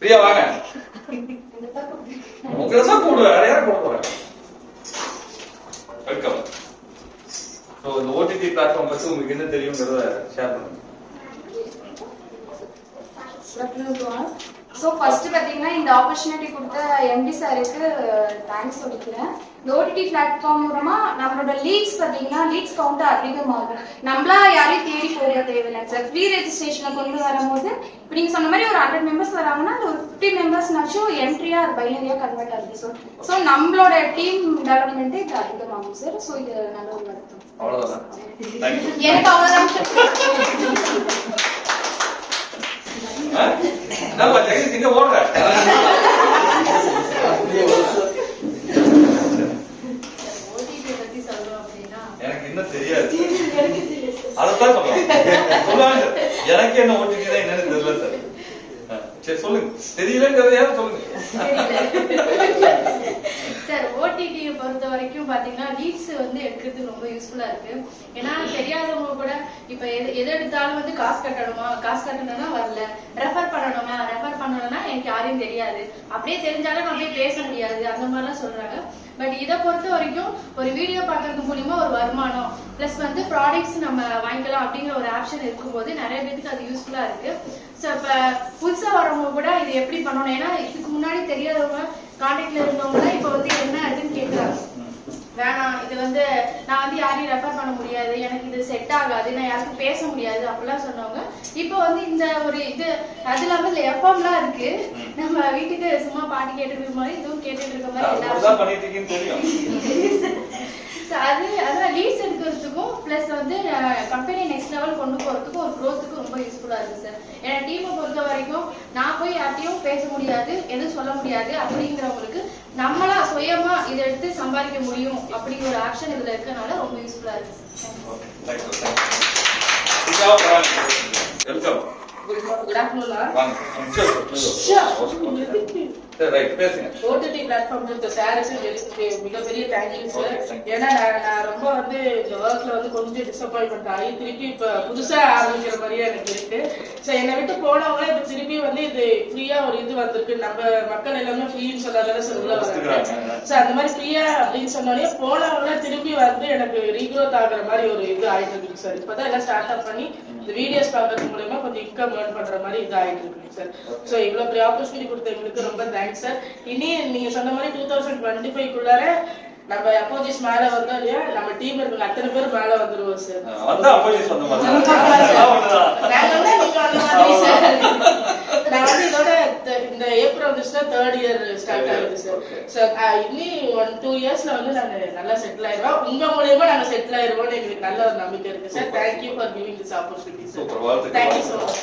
பிரியா வாங்க. உங்களை தான் கூடுவேன், வேற யாரும் கூட போறேன். வெல்கம். ஸோ இந்த ஓடிடி பிளாட்ஃபார்ம் பற்றி உங்களுக்கு என்ன தெரியுங்கிறத ஷேர் பண்ணுங்க. ஸோ ஃபர்ஸ்ட் பார்த்தீங்கன்னா இந்த ஆப்பர்ச்சுனிட்டி கொடுத்த எம்டி சாருக்கு தேங்க்ஸ் சொல்லிக்கிறேன். இந்த ஓடிடி பிளாட்ஃபார்ம் மூலமா நம்மளோட லீட்ஸ் பார்த்தீங்கன்னா லீட்ஸ் கவுண்ட் அதிகமாகும். நம்மளா யாரையும் தேடி போக தேவையில்லை சார். ஃப்ரீ ரெஜிஸ்ட்ரேஷனை கொண்டு வரும்போது இப்போ நீங்கள் சொன்ன மாதிரி ஒரு 100 மெம்பர்ஸ் வராங்கன்னா அது ஒரு 50 மெம்பர்ஸ்னாச்சும் என்ட்ரியா பைனரியா கன்வெர்ட் ஆகுது சார். ஸோ நம்மளோட டீம் டெவலப்மெண்ட்டே இது அதிகமாகும் சார். ஸோ இது நல்ல ஒரு வருத்தம். அவ்வளோதான். எனக்கு அவ்வளோதான். நம்ம ஜெகதீஷ் இங்க ஓடுற எனக்கு என்ன தெரியாது, அதான் சொல்லுவாங்க. எனக்கு என்ன ஓடிடி தான் என்னன்னு தெரியல சார். சரி சொல்லுங்க, தெரியலங்கிறத யாரும் சொல்லுங்க சார். ஓடிடியை பொறுத்த வரைக்கும் பாத்தீங்கன்னா லீட்ஸ் வந்து எடுக்கிறது ரொம்ப யூஸ்ஃபுல்லா இருக்கு. ஏன்னா தெரியாதவங்க கூட இப்ப எது எடுத்தாலும் வந்து காசு கட்டணும்னா வரல, ரெஃபர் பண்ணணும்னா எனக்கு யாரையும் தெரியாது, அப்படியே தெரிஞ்சாலும் நான் போய் பேச முடியாது, அந்த மாதிரிலாம் சொல்றாங்க. பட் இதை பொறுத்த வரைக்கும் ஒரு வீடியோ பார்க்கறது மூலியமா ஒரு வருமானம் பிளஸ் வந்து ப்ராடக்ட்ஸ் நம்ம வாங்கிக்கலாம் அப்படிங்கிற ஒரு ஆப்ஷன் இருக்கும்போது நிறைய பேருக்கு அது யூஸ்ஃபுல்லா இருக்கு. ஸோ இப்ப புதுசா வரவங்க கூட இது எப்படி பண்ணணும், ஏன்னா இதுக்கு முன்னாடி தெரியாதவங்க கான்டாக்ட்ல இருந்தவங்க இப்ப வந்து என்ன அதுன்னு கேட்கறாங்க. வேணாம், இது வந்து நான் வந்து யாரையும் ரெஃபர் பண்ண முடியாது, எனக்கு இது செட் ஆகாது, நான் யாருக்கும் பேச முடியாது அப்படிலாம் சொன்னவங்க இப்போ வந்து இந்த ஒரு இது அது இல்லாம இதுல எஃப்எம்லாம் இருக்கு. நம்ம வீட்டுக்கு சும்மா பாட்டு கேட்டுட்டு இருக்க மாதிரி இதுவும் கேட்டுட்டு இருக்க மாதிரி அதான் லீட்ஸ் எடுக்கிறதுக்கும் பிளஸ் வந்து கம்பெனி நெக்ஸ்ட் லெவல் கொண்டு போறதுக்கும் ஒரு க்ரோத்துக்கும் ரொம்ப யூஸ்ஃபுல்லா இருக்கு சார். ஏன்னா டீமை பொறுத்த வரைக்கும் நான் போய் யார்ட்டையும் பேச முடியாது, எதுவும் சொல்ல முடியாது அப்படிங்கிறவங்களுக்கு நம்மளா சுயமா இதை எடுத்து சம்பாதிக்க முடியும் அப்படிங்கிற ஒரு ஆப்ஷன் இதுல இருக்கனால ரொம்ப யூஸ்ஃபுல்லா இருக்கு sir. Good afternoon, OTT platform கொடுத்த சாருக்கு மிகப்பெரிய தேங்க்யூ சார். ஏன்னா நான் ரொம்ப வந்து இந்த ஒர்க்ல வந்து கொஞ்சம் டிசப்பாயின்மெண்ட் ஆகி திருப்பி இப்ப புதுசா ஆரம்பிக்கிற மாதிரியே எனக்கு இருக்கு. ஸோ என்னை விட்டு போனவங்க இப்ப திருப்பி வந்து இது ஃப்ரீயா ஒரு இது வந்திருக்கு. நம்ம மக்கள் எல்லாமே ஃப்ரீன்னு சொல்லாதான சார் உள்ள வராங்க. ஸோ அந்த மாதிரி ஃப்ரீயா அப்படின்னு சொன்னோடனே போனவங்க திருப்பி வந்து எனக்கு ரீக்ரோத் ஆகுற மாதிரி ஒரு இது ஆயிட்டு இருக்கு சார். இப்பதான் எல்லாம் ஸ்டார்ட் அப் பண்ணி இந்த வீடியோஸ் பார்க்கறது மூலமா கொஞ்சம் இன்கம் ஏர்ன் பண்ற மாதிரி இது ஆயிட்டு இருக்கு சார். ஸோ இவ்வளவு பெரிய ஆப்பர்ச்சுனிட்டி கொடுத்த எங்களுக்கு ரொம்ப தேங்க்ஸ் சார். இனி நீங்க சொன்ன மாதிரி 2025 நம்ம அப்போசிஸ் மேல வந்தோம் இல்லையா, நம்ம டீம் இருக்க அத்தனை பேர் மேல வந்துருவோம் சார். நான் வந்து இதோட இந்த ஏப்ரல் வந்துச்சுன்னா 3rd year ஸ்டார்ட் ஆகுது சார். ஸோ இனி 1-2 yearsல வந்து நாங்க நல்லா செட்டில் ஆயிடுவோம். உங்க மூலியமா நாங்க செட்டில் ஆயிடுவோம்னு எங்களுக்கு நல்ல ஒரு நம்பிக்கை இருக்கு sir. Thank you for giving this opportunity sir. Thank you so much.